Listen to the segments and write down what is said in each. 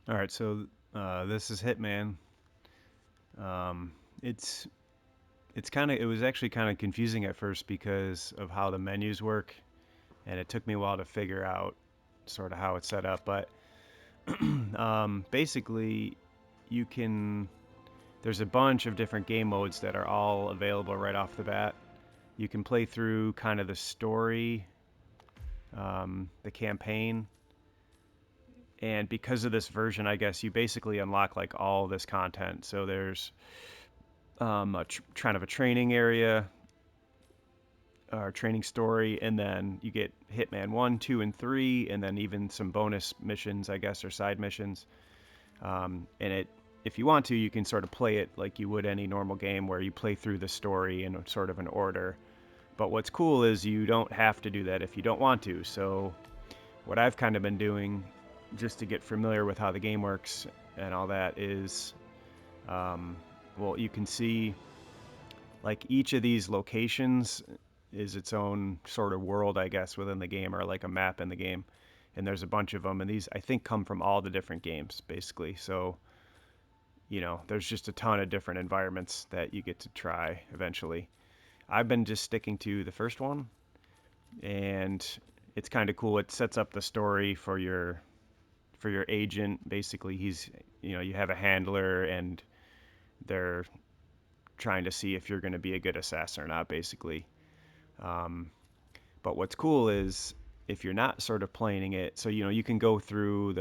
All right, so this is Hitman. Um, it's it was actually kind of confusing at first because of how the menus work, and it took me a while to figure out sort of how it's set up. But basically, you can there's a bunch of different game modes that are all available right off the bat. You can play through kind of the story, the campaign, and because of this version, I guess you basically unlock like all this content. So there's kind of a training area or training story, and then you get Hitman 1, 2, and 3, and then even some bonus missions, I guess, or side missions. And if you want to, you can sort of play it like you would any normal game where you play through the story in sort of an order. But what's cool is you don't have to do that if you don't want to. So what I've kind of been doing just to get familiar with how the game works and all that is, um, well, you can see like each of these locations is its own sort of world, I guess, within the game, or like a map in the game. And there's a bunch of them, and these I think come from all the different games, basically. So there's just a ton of different environments that you get to try eventually. I've been just sticking to the first one, and it's kind of cool. It sets up the story for your agent. Basically, you have a handler, and they're trying to see if you're going to be a good assassin or not, basically. Um, But what's cool is if you're not sort of playing it, so you can go through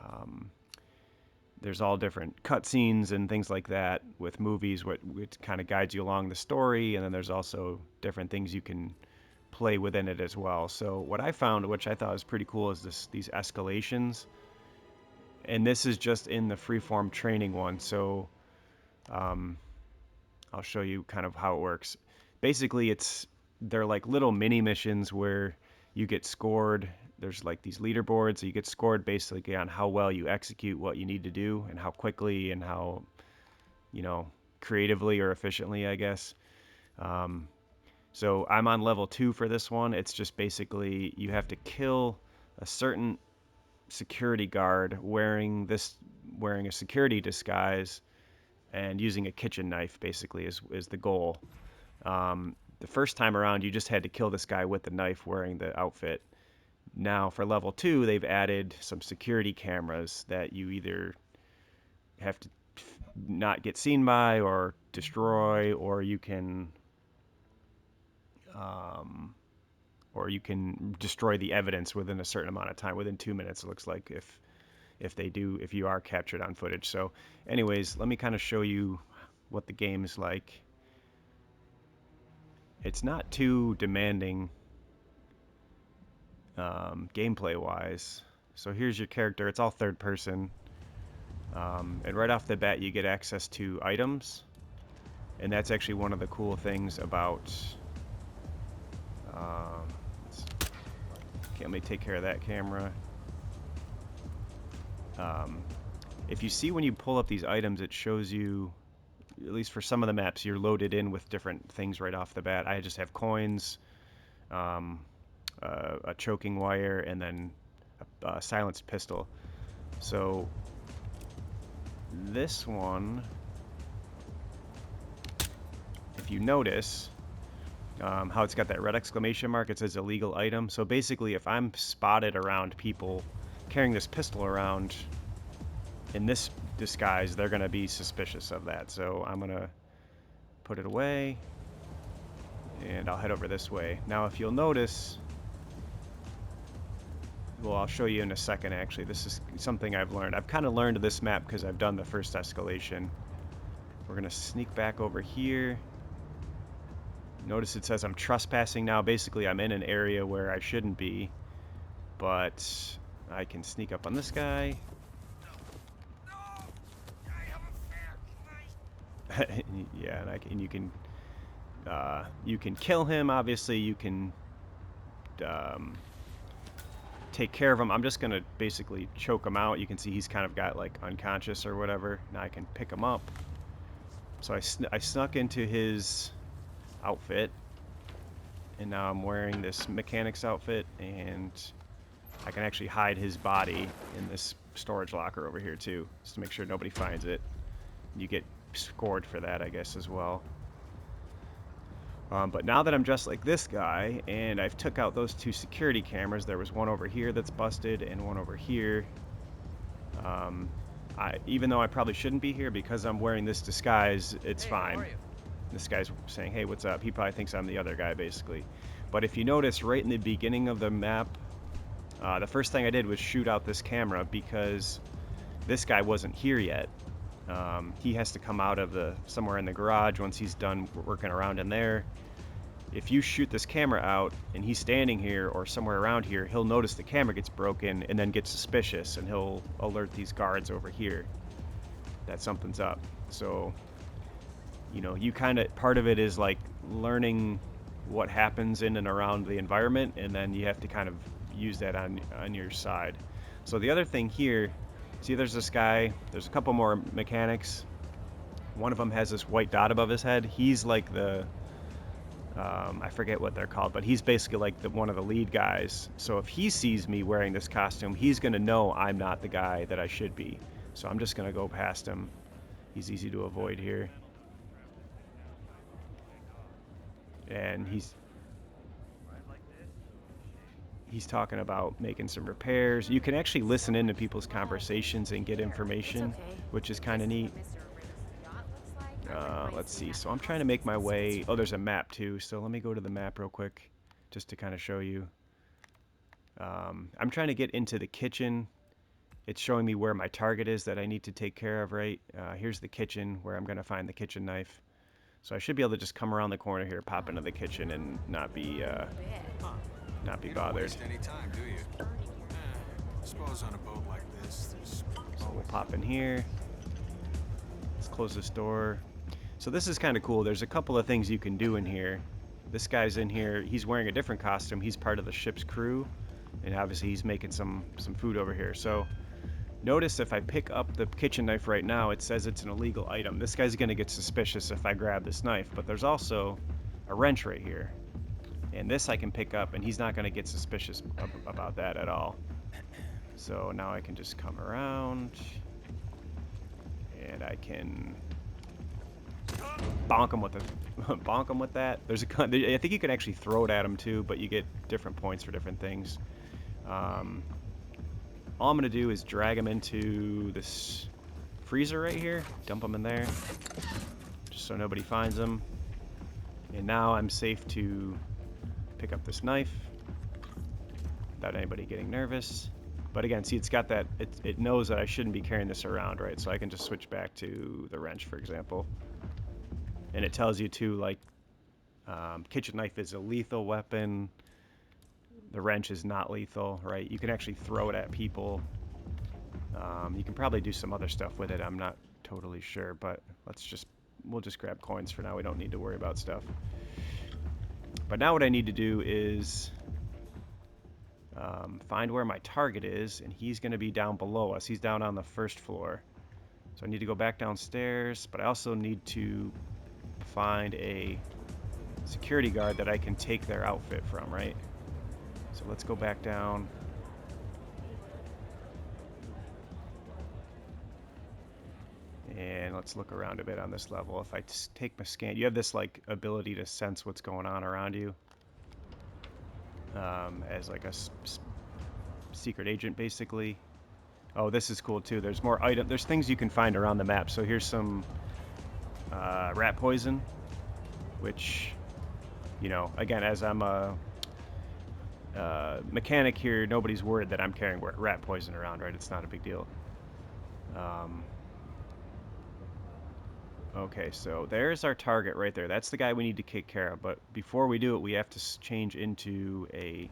um, there's all different cutscenes and things like that with movies, which kind of guides you along the story, and then there's also different things you can play within it as well. So what I found, which I thought was pretty cool, is these escalations, and this is just in the freeform training one. So um, I'll show you kind of how it works. Basically, they're like little mini missions where you get scored. There's like these leaderboards. So you get scored basically on how well you execute what you need to do and how quickly and how you know creatively or efficiently, I guess. Um, so I'm on level 2 for this one. It's just basically you have to kill a certain security guard wearing a security disguise and using a kitchen knife. Basically, is the goal. The first time around, you just had to kill this guy with the knife wearing the outfit. Now, for level 2, they've added some security cameras that you either have to not get seen by or destroy, um, or you can destroy the evidence within a certain amount of time, within 2 minutes. It looks like if you are captured on footage. So, anyways, let me kind of show you what the game is like. It's not too demanding gameplay wise. So here's your character. It's all third person. And right off the bat, you get access to items. And that's actually one of the cool things about. Um, okay, let me take care of that camera. Um, if you see when you pull up these items, it shows you, at least for some of the maps, you're loaded in with different things right off the bat. I just have coins, um, a choking wire, and then a silenced pistol. So this one, if you notice how it's got that red exclamation mark, it says illegal item. So basically, if I'm spotted around people carrying this pistol around in this disguise, they're going to be suspicious of that. So I'm going to put it away, and I'll head over this way. Now, if you'll notice, well, I'll show you in a second, actually. This is something I've learned. I've kind of learned this map because I've done the first escalation. We're going to sneak back over here. Notice it says I'm trespassing now. Basically, I'm in an area where I shouldn't be, but I can sneak up on this guy. Yeah, and you can kill him. Obviously, you can um, take care of him. I'm just gonna basically choke him out. You can see he's kind of got like unconscious or whatever. Now I can pick him up. So I snuck into his outfit, and now I'm wearing this mechanic's outfit, and I can actually hide his body in this storage locker over here too, just to make sure nobody finds it. You get scored for that, I guess, as well. But now that I'm dressed like this guy, and I've took out those 2 security cameras, there was one over here that's busted and one over here. Even though I probably shouldn't be here, because I'm wearing this disguise, it's fine. This guy's saying, hey, what's up? He probably thinks I'm the other guy, basically. But if you notice, right in the beginning of the map, the first thing I did was shoot out this camera because this guy wasn't here yet. He has to come out of somewhere in the garage once he's done working around in there. If you shoot this camera out and he's standing here or somewhere around here, he'll notice the camera gets broken and then get suspicious, and he'll alert these guards over here that something's up. So, you know, you kind of, part of it is like learning what happens in and around the environment, and then you have to kind of use that on your side. So the other thing here, see, there's this guy, there's a couple more mechanics. One of them has this white dot above his head. He's like the I forget what they're called, but he's basically like one of the lead guys. So if he sees me wearing this costume, he's gonna know I'm not the guy that I should be. So I'm just gonna go past him. He's easy to avoid here. And he's talking about making some repairs. You can actually listen into people's conversations and get information, which is kind of neat. Let's see, so I'm trying to make my way. Oh, there's a map too, so let me go to the map real quick just to kind of show you. I'm trying to get into the kitchen. It's showing me where my target is that I need to take care of, right? Here's the kitchen where I'm going to find the kitchen knife. So I should be able to just come around the corner here, pop into the kitchen, and not be bothered. So we'll pop in here. Let's close this door. So this is kind of cool. There's a couple of things you can do in here. This guy's in here. He's wearing a different costume. He's part of the ship's crew, and obviously he's making some food over here. So notice if I pick up the kitchen knife right now, it says it's an illegal item. This guy's going to get suspicious if I grab this knife, but there's also a wrench right here. And this I can pick up, and he's not going to get suspicious about that at all. So now I can just come around, and I can bonk him with that. There's I think you can actually throw it at him too, but you get different points for different things. All I'm gonna do is drag him into this freezer right here, dump him in there, just so nobody finds him. And now I'm safe to pick up this knife without anybody getting nervous. But again, see, it's got that, it knows that I shouldn't be carrying this around, right? So I can just switch back to the wrench, for example. And it tells you too, like, kitchen knife is a lethal weapon. The wrench is not lethal, right? You can actually throw it at people. You can probably do some other stuff with it. I'm not totally sure, but we'll just grab coins for now. We don't need to worry about stuff. But now what I need to do is find where my target is, and he's going to be down below us. He's down on the first floor. So I need to go back downstairs, but I also need to find a security guard that I can take their outfit from, right? So let's go back down. And let's look around a bit on this level. If I take my scan, you have this like ability to sense what's going on around you as like a secret agent, basically. Oh, this is cool too. There's more items. There's things you can find around the map. So here's some rat poison, which, you know, again, as I'm a mechanic here, nobody's worried that I'm carrying rat poison around, right? It's not a big deal. Okay, so there's our target right there. That's the guy we need to take care of. But before we do it, we have to change into the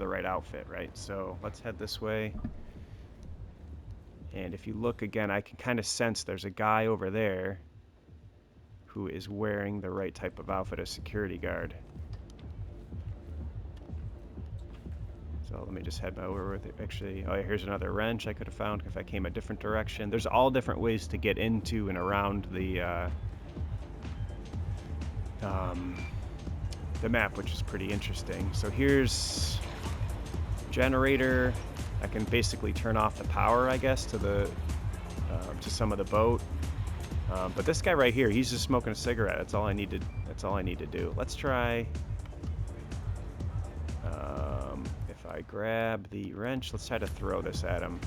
right outfit, right? So let's head this way. And if you look again, I can kind of sense there's a guy over there who is wearing the right type of outfit, a security guard. So let me just head over with it. Actually, oh, here's another wrench I could have found if I came a different direction. There's all different ways to get into and around the map, which is pretty interesting. So here's generator. I can basically turn off the power, I guess, to the to some of the boat. But this guy right here, he's just smoking a cigarette. That's all I need to. That's all I need to do. Let's try. If I grab the wrench, let's try to throw this at him.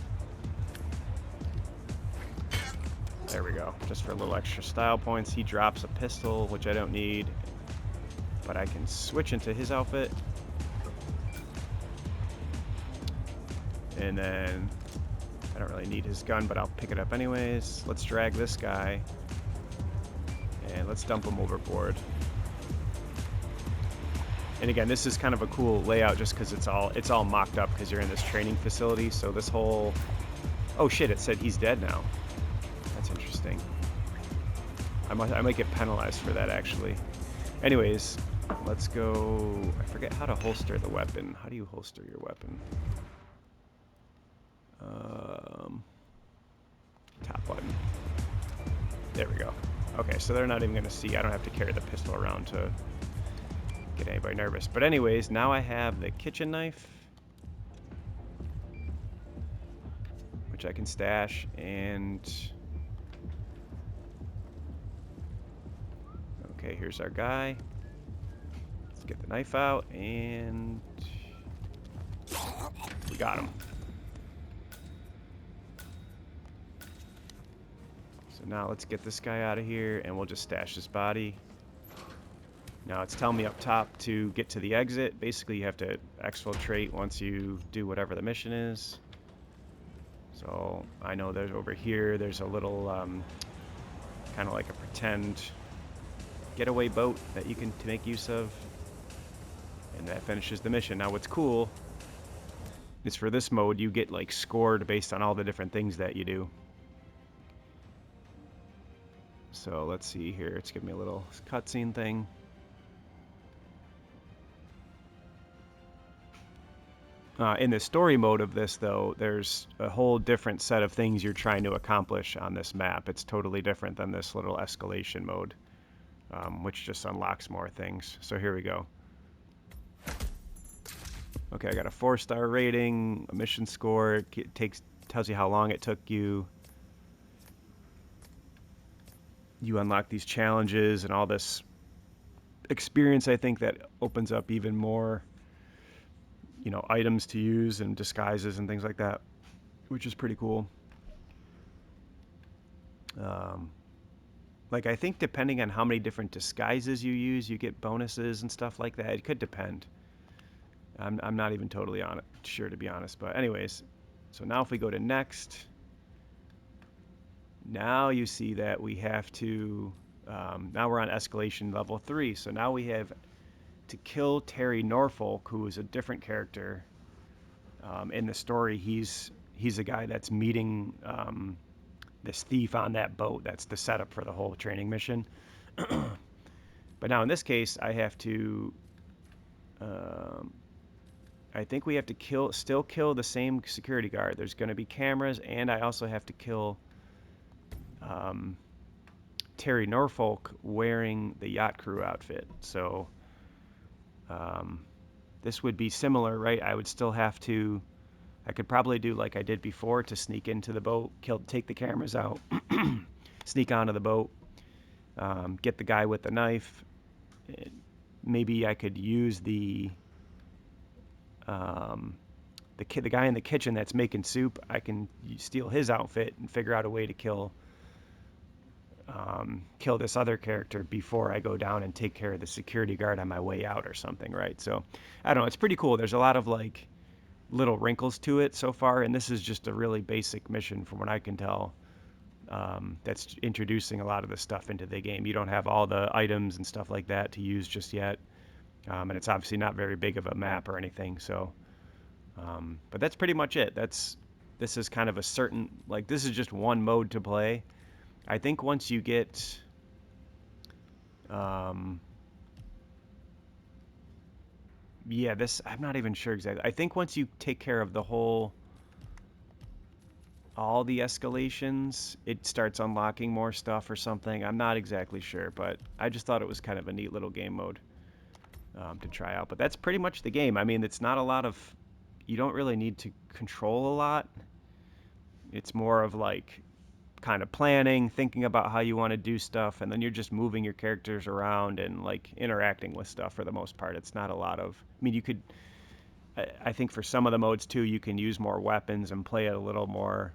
There we go. Just for a little extra style points. He drops a pistol, which I don't need, but I can switch into his outfit. And then I don't really need his gun, but I'll pick it up anyways. Let's drag this guy and let's dump him overboard. And again, this is kind of a cool layout just because it's all mocked up because you're in this training facility. So this whole, oh shit, it said he's dead now. That's interesting. I might get penalized for that actually. Anyways, let's go. I forget how to holster the weapon. How do you holster your weapon? Top button. There we go. Okay, so they're not even gonna see. I don't have to carry the pistol around to get anybody nervous. But anyways, now I have the kitchen knife, which I can stash, and okay, here's our guy. Let's get the knife out, and we got him. So now let's get this guy out of here, and we'll just stash his body. Now it's telling me up top to get to the exit. Basically, you have to exfiltrate once you do whatever the mission is. So I know there's over here, there's a little kind of like a pretend getaway boat that you can make use of. And that finishes the mission. Now what's cool is for this mode, you get like scored based on all the different things that you do. So let's see here. It's giving me a little cutscene thing. In the story mode of this, though, there's a whole different set of things you're trying to accomplish on this map. It's totally different than this little escalation mode, which just unlocks more things. So here we go. Okay, I got a 4-star rating, a mission score. It tells you how long it took you. You unlock these challenges and all this experience. I think that opens up even more, you know, items to use and disguises and things like that, which is pretty cool. Like I think depending on how many different disguises you use, you get bonuses and stuff like that. It could depend. I'm not even totally sure, to be honest. But anyways, so now if we go to next, now you see that we have to, now we're on escalation level 3. So now we have to kill Terry Norfolk, who is a different character. In the story, he's a guy that's meeting this thief on that boat. That's the setup for the whole training mission. But now in this case, I have to, I think we have to still kill the same security guard. There's going to be cameras, and I also have to kill Terry Norfolk wearing the yacht crew outfit. So this would be similar, right? I would still have to, I could probably do like I did before to sneak into the boat, take the cameras out, sneak onto the boat, get the guy with the knife. Maybe I could use the guy in the kitchen that's making soup. I can steal his outfit and figure out a way to kill this other character before I go down and take care of the security guard on my way out or something, right? So I don't know, it's pretty cool. There's a lot of like little wrinkles to it so far, and this is just a really basic mission from what I can tell. That's introducing a lot of the stuff into the game. You don't have all the items and stuff like that to use just yet, and it's obviously not very big of a map or anything. So but that's pretty much it. This is kind of a certain, like, this is just one mode to play. I think once you get yeah, this, I'm not even sure exactly. I think once you take care of all the escalations, it starts unlocking more stuff or something. I'm not exactly sure, but I just thought it was kind of a neat little game mode to try out. But that's pretty much the game. I mean, it's not a lot of, you don't really need to control a lot. It's more of like kind of planning, thinking about how you want to do stuff, and then you're just moving your characters around and like interacting with stuff for the most part. It's not a lot of. I mean, you could. I think for some of the modes too, you can use more weapons and play it a little more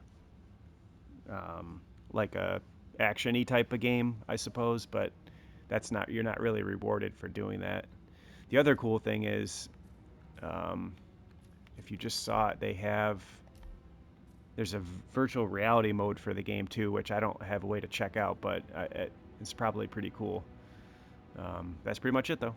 um, like a action-y type of game, I suppose. But that's not. You're not really rewarded for doing that. The other cool thing is, um, if you just saw it, there's a virtual reality mode for the game too, which I don't have a way to check out, but it's probably pretty cool. That's pretty much it though.